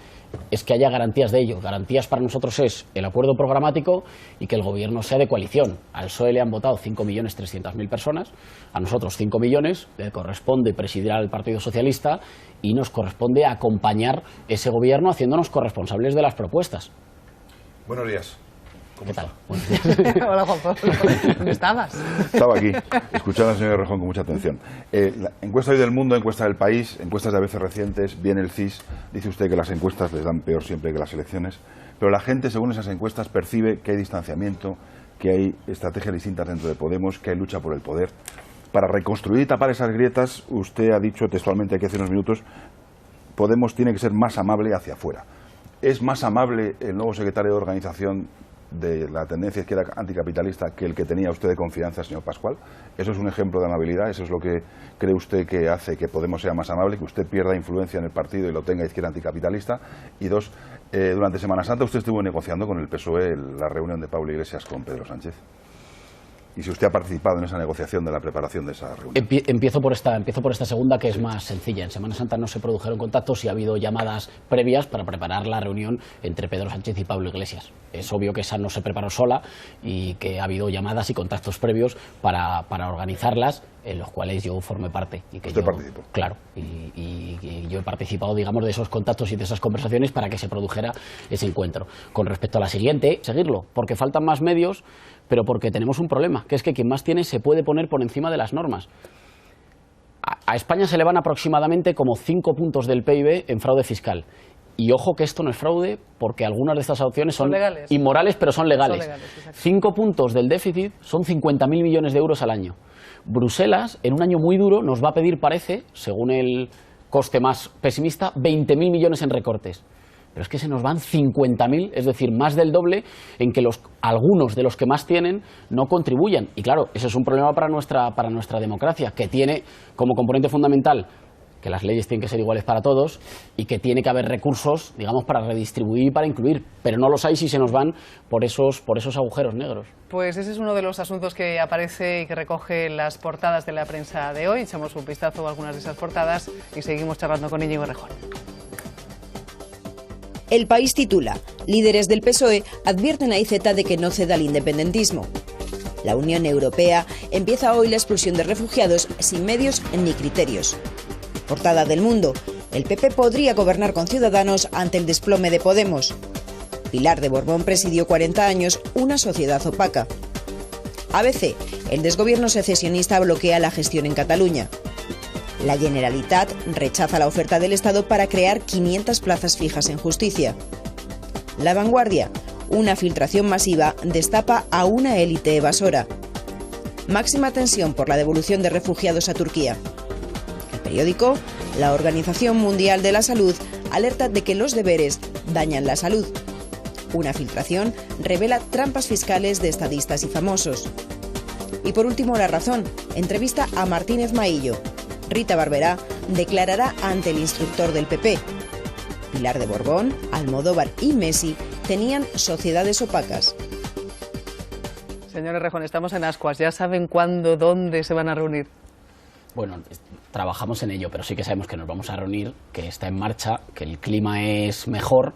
es que haya garantías de ello. Garantías para nosotros es el acuerdo programático y que el gobierno sea de coalición. Al PSOE le han votado 5.300.000 personas, a nosotros 5 millones, le corresponde presidir al Partido Socialista y nos corresponde acompañar ese gobierno haciéndonos corresponsables de las propuestas. Buenos días. ¿Qué tal? Hola, Juan Pablo. ¿Dónde estabas? Estaba aquí, escuchando al señor Rejón con mucha atención. La encuesta hoy del Mundo, encuesta del País, encuestas de a veces recientes, viene el CIS, dice usted que las encuestas les dan peor siempre que las elecciones, pero la gente, según esas encuestas, percibe que hay distanciamiento, que hay estrategias distintas dentro de Podemos, que hay lucha por el poder. Para reconstruir y tapar esas grietas, usted ha dicho textualmente aquí hace unos minutos, Podemos tiene que ser más amable hacia afuera. ¿Es más amable el nuevo secretario de organización de la tendencia izquierda anticapitalista que el que tenía usted de confianza, señor Pascual? ¿Eso es un ejemplo de amabilidad? ¿Eso es lo que cree usted que hace que Podemos sea más amable, que usted pierda influencia en el partido y lo tenga izquierda anticapitalista? Y dos, durante Semana Santa usted estuvo negociando con el PSOE la reunión de Pablo Iglesias con Pedro Sánchez. Y si usted ha participado en esa negociación de la preparación de esa reunión. Empiezo por esta segunda, que es más sencilla. En Semana Santa no se produjeron contactos y ha habido llamadas previas para preparar la reunión entre Pedro Sánchez y Pablo Iglesias. Es obvio que esa no se preparó sola y que ha habido llamadas y contactos previos para organizarlas, en los cuales yo formé parte. Y que ¿Usted participó? Claro, y yo he participado, digamos, de esos contactos y de esas conversaciones para que se produjera ese encuentro. Con respecto a la siguiente, seguirlo, porque faltan más medios, pero porque tenemos un problema, que es que quien más tiene se puede poner por encima de las normas. A España se le van aproximadamente como 5 puntos del PIB en fraude fiscal. Y ojo que esto no es fraude, porque algunas de estas opciones son legales. Inmorales, pero son legales. 5 Exacto. puntos del déficit son 50.000 millones de euros al año. Bruselas, en un año muy duro, nos va a pedir, parece, según el coste más pesimista, 20.000 millones en recortes. Pero es que se nos van 50.000, es decir, más del doble, en que algunos de los que más tienen no contribuyan. Y claro, ese es un problema para nuestra democracia, que tiene como componente fundamental que las leyes tienen que ser iguales para todos y que tiene que haber recursos, digamos, para redistribuir y para incluir, pero no los hay si se nos van por esos agujeros negros. Pues ese es uno de los asuntos que aparece y que recoge las portadas de la prensa de hoy. Echamos un vistazo a algunas de esas portadas y seguimos charlando con Íñigo Errejón. El País titula: líderes del PSOE advierten a IZ de que no ceda al independentismo. La Unión Europea empieza hoy la expulsión de refugiados sin medios ni criterios. Portada del Mundo: el PP podría gobernar con Ciudadanos ante el desplome de Podemos. Pilar de Borbón presidió 40 años una sociedad opaca. ABC: el desgobierno secesionista bloquea la gestión en Cataluña. La Generalitat rechaza la oferta del Estado para crear 500 plazas fijas en justicia. La Vanguardia: una filtración masiva destapa a una élite evasora. Máxima tensión por la devolución de refugiados a Turquía. El periódico: la Organización Mundial de la Salud alerta de que los deberes dañan la salud. Una filtración revela trampas fiscales de estadistas y famosos. Y por último, La Razón entrevista a Martínez Maillo. Rita Barberá declarará ante el instructor del PP. Pilar de Borbón, Almodóvar y Messi tenían sociedades opacas. Señor Errejón, estamos en Ascuas. ¿Ya saben cuándo, dónde se van a reunir? Bueno, trabajamos en ello, pero sí que sabemos que nos vamos a reunir, que está en marcha, que el clima es mejor,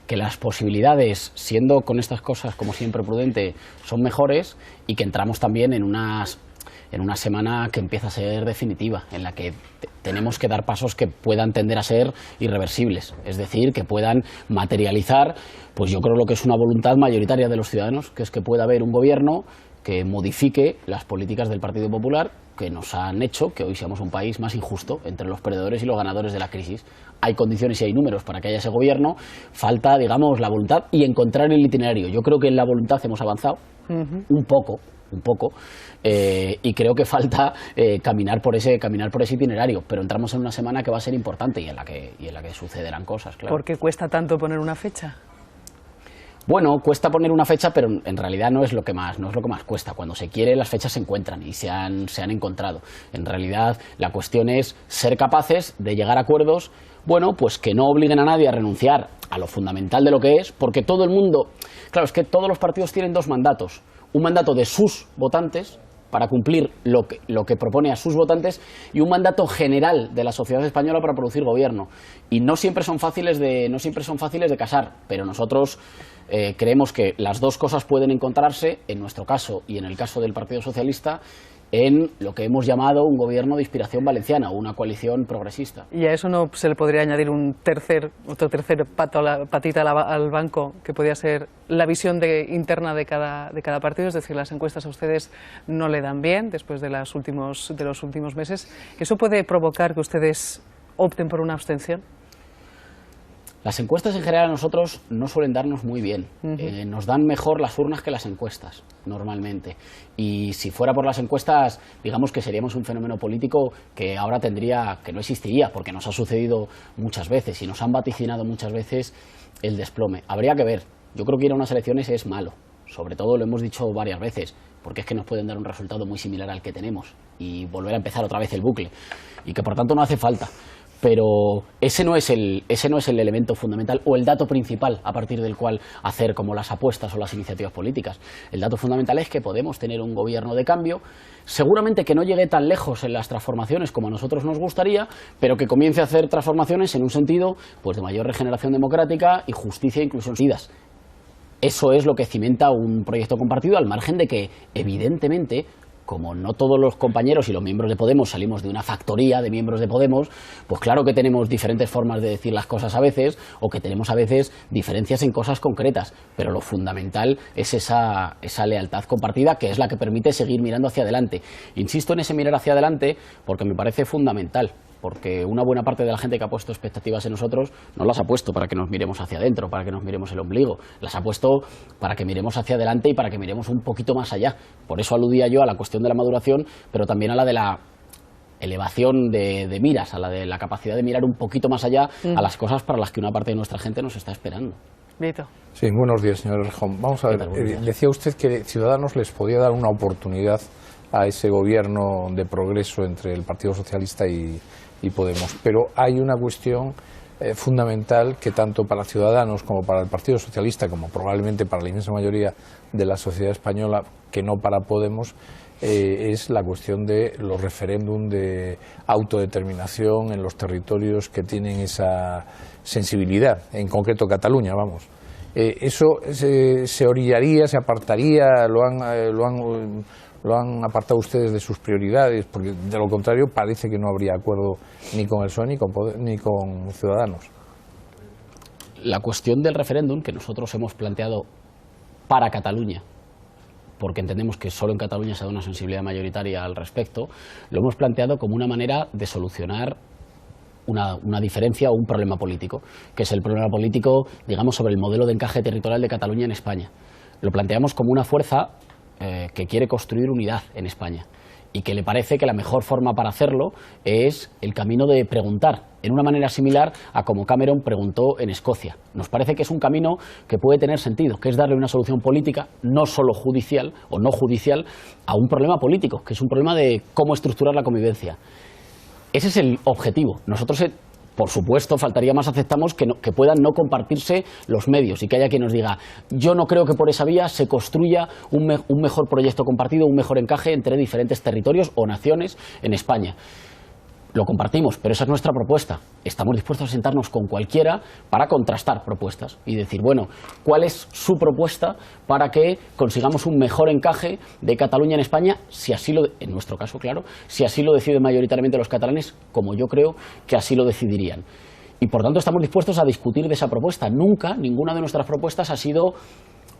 que las posibilidades, siendo con estas cosas como siempre prudente, son mejores y que entramos también en una semana que empieza a ser definitiva, en la que tenemos que dar pasos que puedan tender a ser irreversibles, es decir, que puedan materializar, pues yo creo lo que es una voluntad mayoritaria de los ciudadanos, que es que pueda haber un gobierno que modifique las políticas del Partido Popular que nos han hecho que hoy seamos un país más injusto entre los perdedores y los ganadores de la crisis. Hay condiciones y hay números para que haya ese gobierno, falta, digamos, la voluntad y encontrar el itinerario. Yo creo que en la voluntad hemos avanzado un poco, y creo que falta caminar por ese itinerario, pero entramos en una semana que va a ser importante y en la que sucederán cosas, claro. ¿Por qué cuesta tanto poner una fecha? Bueno, cuesta poner una fecha, pero en realidad no es lo que más cuesta. Cuando se quiere, las fechas se encuentran y se han encontrado. En realidad, la cuestión es ser capaces de llegar a acuerdos, bueno, pues que no obliguen a nadie a renunciar a lo fundamental de lo que es, porque todo el mundo, claro, es que todos los partidos tienen dos mandatos. Un mandato de sus votantes, para cumplir lo que propone a sus votantes, y un mandato general de la sociedad española para producir gobierno. Y no siempre son fáciles de casar, pero nosotros creemos que las dos cosas pueden encontrarse, en nuestro caso y en el caso del Partido Socialista, en lo que hemos llamado un gobierno de inspiración valenciana, o una coalición progresista. ¿Y a eso no se le podría añadir otro tercer patita al banco, que podría ser la visión interna de cada partido? Es decir, las encuestas a ustedes no le dan bien después de los últimos meses. ¿Eso puede provocar que ustedes opten por una abstención? Las encuestas en general a nosotros no suelen darnos muy bien. Nos dan mejor las urnas que las encuestas, normalmente. Y si fuera por las encuestas, digamos que seríamos un fenómeno político que ahora que no existiría, porque nos ha sucedido muchas veces y nos han vaticinado muchas veces el desplome. Habría que ver. Yo creo que ir a unas elecciones es malo. Sobre todo, lo hemos dicho varias veces, porque es que nos pueden dar un resultado muy similar al que tenemos y volver a empezar otra vez el bucle. Y que por tanto no hace falta. Pero ese no es el elemento fundamental o el dato principal a partir del cual hacer como las apuestas o las iniciativas políticas. El dato fundamental es que podemos tener un gobierno de cambio, seguramente que no llegue tan lejos en las transformaciones como a nosotros nos gustaría, pero que comience a hacer transformaciones en un sentido, pues, de mayor regeneración democrática y justicia e inclusión. Eso es lo que cimenta un proyecto compartido, al margen de que, evidentemente, como no todos los compañeros y los miembros de Podemos salimos de una factoría de miembros de Podemos, pues claro que tenemos diferentes formas de decir las cosas a veces, o que tenemos a veces diferencias en cosas concretas, pero lo fundamental es esa lealtad compartida, que es la que permite seguir mirando hacia adelante. Insisto en ese mirar hacia adelante porque me parece fundamental, porque una buena parte de la gente que ha puesto expectativas en nosotros no las ha puesto para que nos miremos hacia adentro, para que nos miremos el ombligo, las ha puesto para que miremos hacia adelante y para que miremos un poquito más allá. Por eso aludía yo a la cuestión de la maduración, pero también a la de la elevación de miras, a la de la capacidad de mirar un poquito más allá a las cosas para las que una parte de nuestra gente nos está esperando. Vito. Sí, buenos días, señor Errejón. Vamos a ver, decía usted que Ciudadanos les podía dar una oportunidad a ese gobierno de progreso entre el Partido Socialista y Podemos, pero hay una cuestión fundamental que tanto para Ciudadanos como para el Partido Socialista, como probablemente para la inmensa mayoría de la sociedad española, que no para Podemos, es la cuestión de los referéndum de autodeterminación en los territorios que tienen esa sensibilidad, en concreto Cataluña, vamos. Eso se orillaría, se apartaría, lo han apartado ustedes de sus prioridades, porque de lo contrario parece que no habría acuerdo ni con el PSOE ni con Ciudadanos. La cuestión del referéndum que nosotros hemos planteado para Cataluña, porque entendemos que solo en Cataluña se da una sensibilidad mayoritaria al respecto, lo hemos planteado como una manera de solucionar una diferencia o un problema político, que es el problema político, digamos, sobre el modelo de encaje territorial de Cataluña en España. Lo planteamos como una fuerza que quiere construir unidad en España y que le parece que la mejor forma para hacerlo es el camino de preguntar, en una manera similar a como Cameron preguntó en Escocia. Nos parece que es un camino que puede tener sentido, que es darle una solución política, no solo judicial o no judicial, a un problema político, que es un problema de cómo estructurar la convivencia. Ese es el objetivo. Nosotros Por supuesto, faltaría más, aceptamos que puedan no compartirse los medios y que haya quien nos diga, yo no creo que por esa vía se construya un mejor proyecto compartido, un mejor encaje entre diferentes territorios o naciones en España. Lo compartimos, pero esa es nuestra propuesta. Estamos dispuestos a sentarnos con cualquiera para contrastar propuestas y decir, bueno, ¿cuál es su propuesta para que consigamos un mejor encaje de Cataluña en España, si así en nuestro caso, claro, si así lo deciden mayoritariamente los catalanes, como yo creo que así lo decidirían? Y por tanto estamos dispuestos a discutir de esa propuesta. Nunca, ninguna de nuestras propuestas ha sido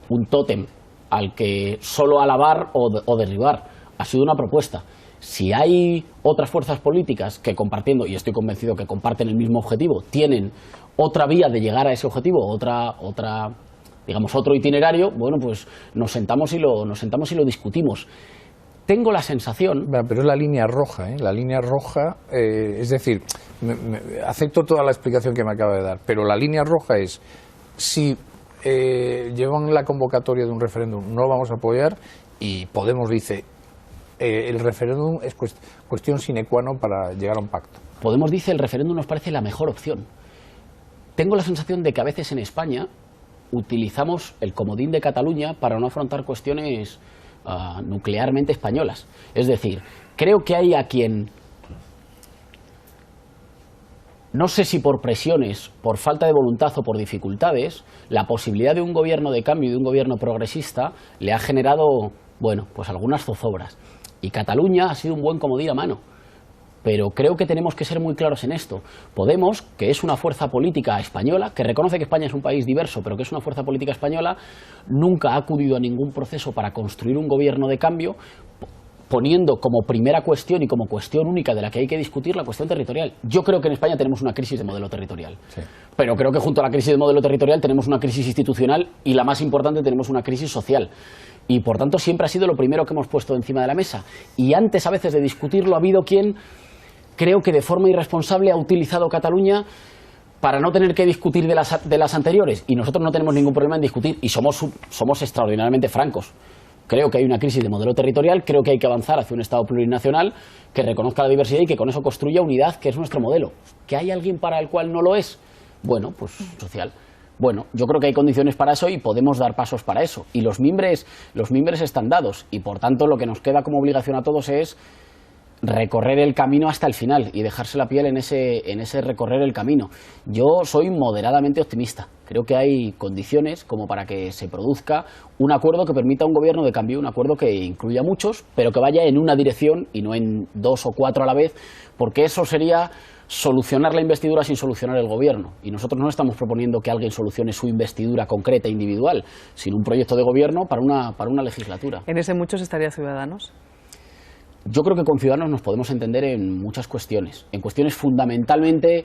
un tótem al que solo alabar o derribar. Ha sido una propuesta. Si hay otras fuerzas políticas que compartiendo, y estoy convencido que comparten el mismo objetivo, tienen otra vía de llegar a ese objetivo, digamos otro itinerario, bueno, pues nos sentamos y lo discutimos. Tengo la sensación... Pero es la línea roja, ¿eh? La línea roja, es decir, acepto toda la explicación que me acaba de dar, pero la línea roja es, si llevan la convocatoria de un referéndum, no lo vamos a apoyar, y Podemos dice... el referéndum es cuestión sine qua non para llegar a un pacto. Podemos dice el referéndum nos parece la mejor opción. Tengo la sensación de que a veces en España utilizamos el comodín de Cataluña para no afrontar cuestiones nuclearmente españolas. Es decir, creo que hay a quien, no sé si por presiones, por falta de voluntad o por dificultades, la posibilidad de un gobierno de cambio y de un gobierno progresista le ha generado, bueno, pues algunas zozobras. Y Cataluña ha sido un buen comodín a mano. Pero creo que tenemos que ser muy claros en esto. Podemos, que es una fuerza política española, que reconoce que España es un país diverso, pero que es una fuerza política española, nunca ha acudido a ningún proceso para construir un gobierno de cambio, poniendo como primera cuestión y como cuestión única de la que hay que discutir la cuestión territorial. Yo creo que en España tenemos una crisis de modelo territorial. Sí. Pero creo que junto a la crisis de modelo territorial tenemos una crisis institucional y, la más importante, tenemos una crisis social. Y por tanto siempre ha sido lo primero que hemos puesto encima de la mesa. Y antes a veces de discutirlo ha habido quien, creo que de forma irresponsable, ha utilizado Cataluña para no tener que discutir de las anteriores. Y nosotros no tenemos ningún problema en discutir y somos extraordinariamente francos. Creo que hay una crisis de modelo territorial, creo que hay que avanzar hacia un Estado plurinacional que reconozca la diversidad y que con eso construya unidad, que es nuestro modelo. ¿Que hay alguien para el cual no lo es? Bueno, pues social. Bueno, yo creo que hay condiciones para eso y podemos dar pasos para eso. Y los mimbres están dados y, por tanto, lo que nos queda como obligación a todos es recorrer el camino hasta el final y dejarse la piel en ese recorrer el camino. Yo soy moderadamente optimista. Creo que hay condiciones como para que se produzca un acuerdo que permita un gobierno de cambio, un acuerdo que incluya a muchos, pero que vaya en una dirección y no en 2 o 4 a la vez, porque eso sería solucionar la investidura sin solucionar el gobierno. Y nosotros no estamos proponiendo que alguien solucione su investidura concreta, individual, sino un proyecto de gobierno para una legislatura. ¿En ese muchos estaría Ciudadanos? Yo creo que con Ciudadanos nos podemos entender en muchas cuestiones. En cuestiones fundamentalmente,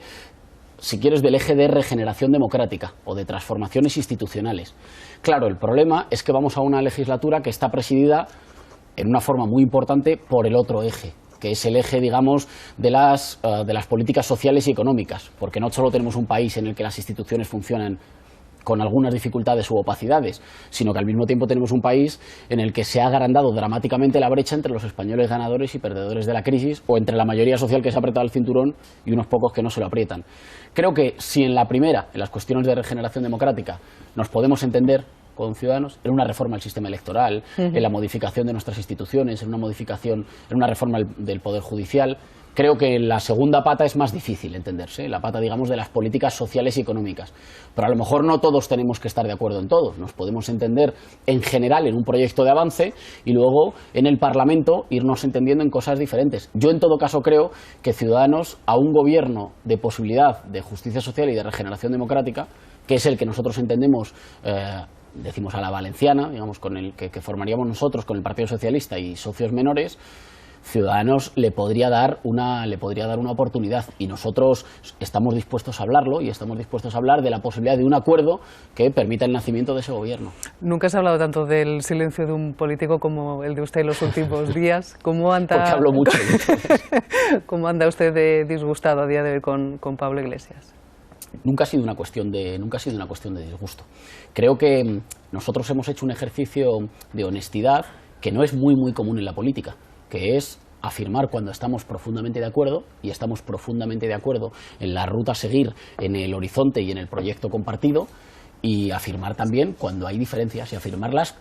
si quieres, del eje de regeneración democrática o de transformaciones institucionales. Claro, el problema es que vamos a una legislatura que está presidida en una forma muy importante por el otro eje, que es el eje, digamos, de las políticas sociales y económicas, porque no solo tenemos un país en el que las instituciones funcionan con algunas dificultades u opacidades, sino que al mismo tiempo tenemos un país en el que se ha agrandado dramáticamente la brecha entre los españoles ganadores y perdedores de la crisis, o entre la mayoría social que se ha apretado el cinturón y unos pocos que no se lo aprietan. Creo que si en la primera, en las cuestiones de regeneración democrática, nos podemos entender con Ciudadanos, en una reforma del sistema electoral, en la modificación de nuestras instituciones, en una reforma del Poder Judicial. Creo que la segunda pata es más difícil entenderse, la pata, digamos, de las políticas sociales y económicas. Pero a lo mejor no todos tenemos que estar de acuerdo en todo. Nos podemos entender en general en un proyecto de avance y luego en el Parlamento irnos entendiendo en cosas diferentes. Yo en todo caso creo que Ciudadanos, a un gobierno de posibilidad de justicia social y de regeneración democrática, que es el que nosotros entendemos, decimos a la valenciana, digamos, con el que formaríamos nosotros con el Partido Socialista y socios menores, Ciudadanos le podría dar una oportunidad, y nosotros estamos dispuestos a hablarlo y estamos dispuestos a hablar de la posibilidad de un acuerdo que permita el nacimiento de ese gobierno. Nunca se ha hablado tanto del silencio de un político como el de usted en los últimos días. ¿Cómo anda? Porque hablo mucho. ¿Cómo anda usted de disgustado a día de hoy con Pablo Iglesias? Nunca ha sido una cuestión de disgusto. Creo que nosotros hemos hecho un ejercicio de honestidad que no es muy común en la política, que es afirmar cuando estamos profundamente de acuerdo, y estamos profundamente de acuerdo en la ruta a seguir, en el horizonte y en el proyecto compartido, y afirmar también cuando hay diferencias, y afirmarlas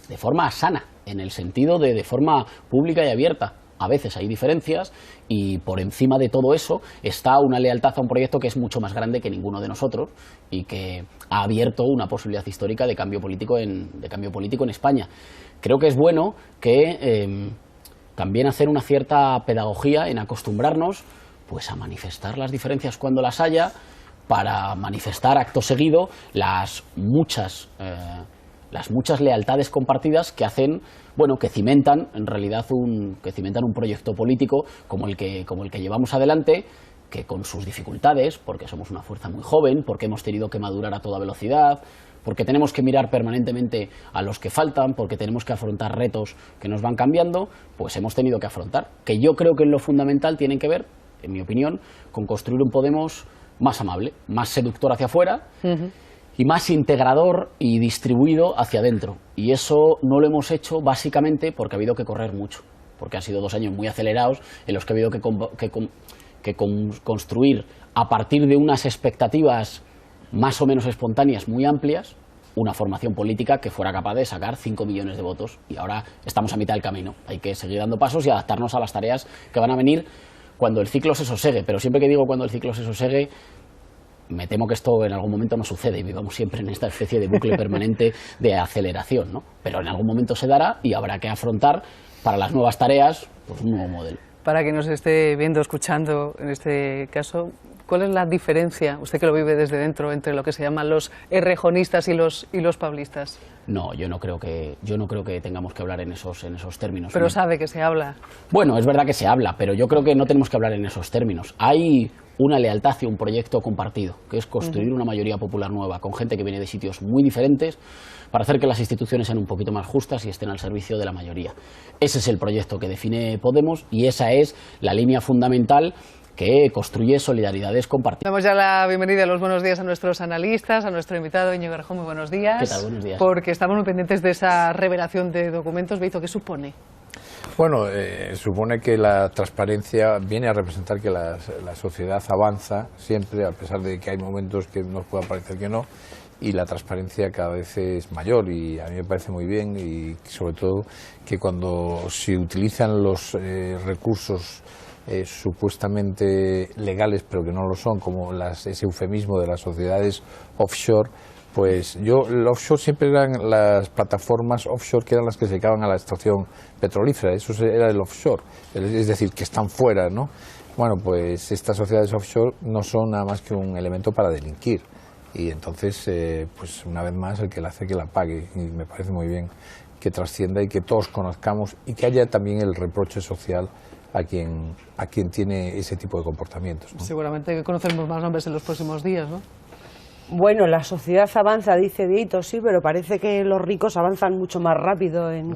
de forma sana, en el sentido de forma pública y abierta. A veces hay diferencias y por encima de todo eso está una lealtad a un proyecto que es mucho más grande que ninguno de nosotros y que ha abierto una posibilidad histórica de cambio político en España. Creo que es bueno que también hacer una cierta pedagogía en acostumbrarnos pues a manifestar las diferencias cuando las haya, para manifestar acto seguido las muchas lealtades compartidas que hacen, que cimentan en realidad un proyecto político como el que llevamos adelante, que con sus dificultades, porque somos una fuerza muy joven, porque hemos tenido que madurar a toda velocidad, porque tenemos que mirar permanentemente a los que faltan, porque tenemos que afrontar retos que nos van cambiando, pues hemos tenido que afrontar, que yo creo que en lo fundamental tienen que ver, en mi opinión, con construir un Podemos más amable, más seductor hacia afuera, y más integrador y distribuido hacia adentro. Y eso no lo hemos hecho básicamente porque ha habido que correr mucho, porque han sido 2 años muy acelerados en los que ha habido que construir a partir de unas expectativas más o menos espontáneas muy amplias una formación política que fuera capaz de sacar 5 millones de votos. Y ahora estamos a mitad del camino. Hay que seguir dando pasos y adaptarnos a las tareas que van a venir cuando el ciclo se sosegue. Pero siempre que digo cuando el ciclo se sosegue, me temo que esto en algún momento no sucede y vivamos siempre en esta especie de bucle permanente de aceleración, ¿no? Pero en algún momento se dará y habrá que afrontar para las nuevas tareas pues un nuevo modelo. Para quien nos esté viendo, escuchando en este caso, ¿cuál es la diferencia, usted que lo vive desde dentro, entre lo que se llaman los errejonistas y los pablistas? No, yo no creo que tengamos que hablar en esos términos. Pero sabe que se habla. Bueno, es verdad que se habla, pero yo creo que no tenemos que hablar en esos términos. Hay una lealtad hacia un proyecto compartido, que es construir una mayoría popular nueva, con gente que viene de sitios muy diferentes, para hacer que las instituciones sean un poquito más justas y estén al servicio de la mayoría. Ese es el proyecto que define Podemos y esa es la línea fundamental que construye solidaridades compartidas. Damos ya la bienvenida y los buenos días a nuestros analistas, a nuestro invitado Íñigo Errejón. Muy buenos días. ¿Qué tal? Buenos días. Porque estamos muy pendientes de esa revelación de documentos. Beito, ¿qué supone? Bueno, supone que la transparencia viene a representar que la sociedad avanza siempre, a pesar de que hay momentos que nos pueda parecer que no, y la transparencia cada vez es mayor, y a mí me parece muy bien, y sobre todo que cuando se utilizan los recursos supuestamente legales, pero que no lo son, como ese eufemismo de las sociedades offshore, pues el offshore siempre eran las plataformas offshore que eran las que se dedicaban a la extracción petrolífera, eso era el offshore, es decir, que están fuera, ¿no? Bueno, pues estas sociedades offshore no son nada más que un elemento para delinquir, y entonces, pues una vez más, el que la hace que la pague, y me parece muy bien que trascienda y que todos conozcamos, y que haya también el reproche social a quien tiene ese tipo de comportamientos, ¿no? Seguramente que conoceremos más nombres en los próximos días, ¿no? Bueno, la sociedad avanza, dice Dieito, sí, pero parece que los ricos avanzan mucho más rápido en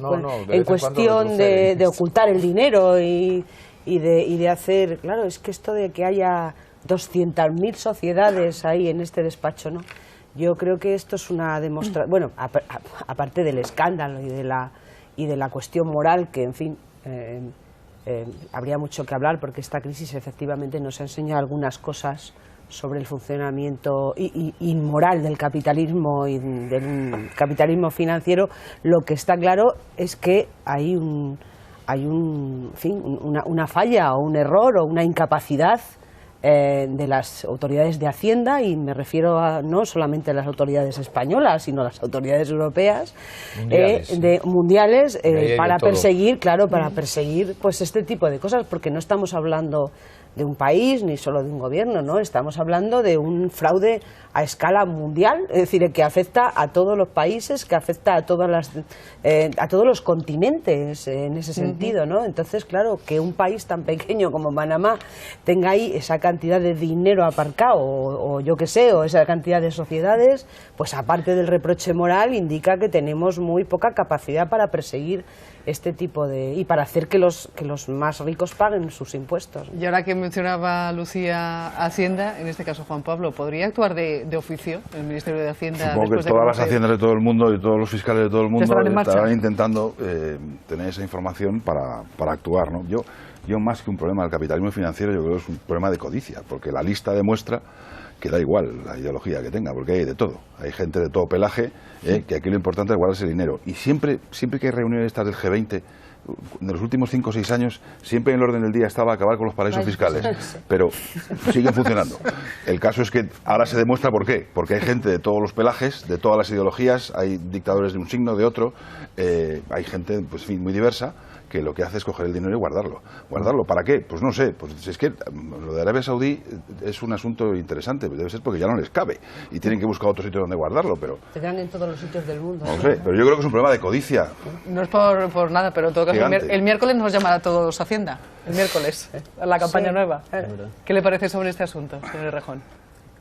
cuestión de ocultar el dinero y de hacer... Claro, es que esto de que haya 200.000 sociedades ahí en este despacho, ¿no? Yo creo que esto es una demostración... Bueno, aparte del escándalo y de la cuestión moral, que, en fin... habría mucho que hablar, porque esta crisis efectivamente nos enseña algunas cosas sobre el funcionamiento inmoral del capitalismo y del capitalismo financiero. Lo que está claro es que hay una falla o un error o una incapacidad de las autoridades de Hacienda, y me refiero no solamente a las autoridades españolas, sino a las autoridades europeas, mundiales, para perseguir, pues este tipo de cosas, porque no estamos hablando de un país ni solo de un gobierno, ¿no? Estamos hablando de un fraude a escala mundial, es decir, que afecta a todos los países, que afecta a todos los continentes en ese sentido, ¿no? Entonces, claro, que un país tan pequeño como Panamá tenga ahí esa cantidad de dinero aparcado o yo qué sé, o esa cantidad de sociedades, pues aparte del reproche moral, indica que tenemos muy poca capacidad para perseguir este tipo de... y para hacer que los más ricos paguen sus impuestos. Y ahora que mencionaba Lucía Hacienda, en este caso Juan Pablo, ¿podría actuar de oficio el Ministerio de Hacienda? Supongo que todas las haciendas de todo el mundo y todos los fiscales de todo el mundo estarán intentando tener esa información para actuar, ¿no? Yo más que un problema del capitalismo financiero, yo creo que es un problema de codicia, porque la lista demuestra que da igual la ideología que tenga, porque hay de todo. Hay gente de todo pelaje, que aquí lo importante es guardarse el dinero. Y siempre que hay reuniones estas del G20, de los últimos 5 o 6 años, siempre en el orden del día estaba acabar con los paraísos fiscales, pero siguen funcionando. El caso es que ahora se demuestra por qué, porque hay gente de todos los pelajes, de todas las ideologías, hay dictadores de un signo, de otro, hay gente pues, en fin, muy diversa, que lo que hace es coger el dinero y guardarlo. ¿Guardarlo para qué? Pues no sé, pues es que lo de Arabia Saudí es un asunto interesante, debe ser porque ya no les cabe y tienen que buscar otro sitio donde guardarlo, pero... Te dan en todos los sitios del mundo. No sé, pero yo creo que es un problema de codicia. No es por nada, pero en todo caso el miércoles nos llamará a todos Hacienda, el miércoles, a la campaña nueva. ¿Qué le parece sobre este asunto, señor Rejón?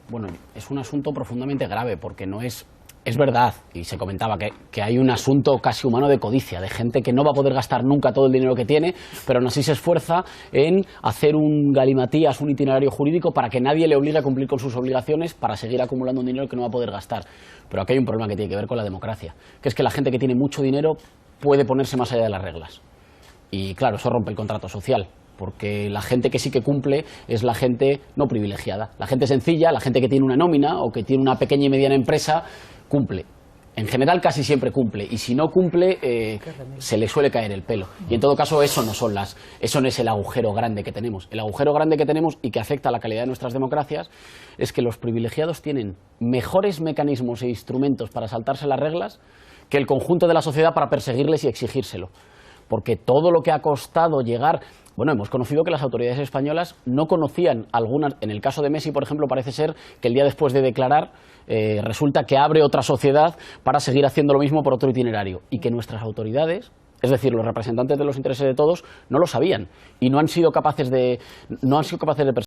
Bueno, es un asunto profundamente grave porque no es... Es verdad, y se comentaba que hay un asunto casi humano de codicia, de gente que no va a poder gastar nunca todo el dinero que tiene, pero aún así se esfuerza en hacer un galimatías, un itinerario jurídico para que nadie le obligue a cumplir con sus obligaciones para seguir acumulando un dinero que no va a poder gastar. Pero aquí hay un problema que tiene que ver con la democracia, que es que la gente que tiene mucho dinero puede ponerse más allá de las reglas. Y claro, eso rompe el contrato social, porque la gente que sí que cumple es la gente no privilegiada. La gente sencilla, la gente que tiene una nómina o que tiene una pequeña y mediana empresa, cumple. En general casi siempre cumple, y si no cumple se le suele caer el pelo. Y en todo caso eso no es el agujero grande que tenemos. El agujero grande que tenemos y que afecta a la calidad de nuestras democracias es que los privilegiados tienen mejores mecanismos e instrumentos para saltarse las reglas que el conjunto de la sociedad para perseguirles y exigírselo. Porque todo lo que ha costado llegar... Bueno, hemos conocido que las autoridades españolas no conocían algunas... En el caso de Messi, por ejemplo, parece ser que el día después de declarar resulta que abre otra sociedad para seguir haciendo lo mismo por otro itinerario. Y que nuestras autoridades, es decir, los representantes de los intereses de todos, no lo sabían y no han sido capaces de perseguirlo.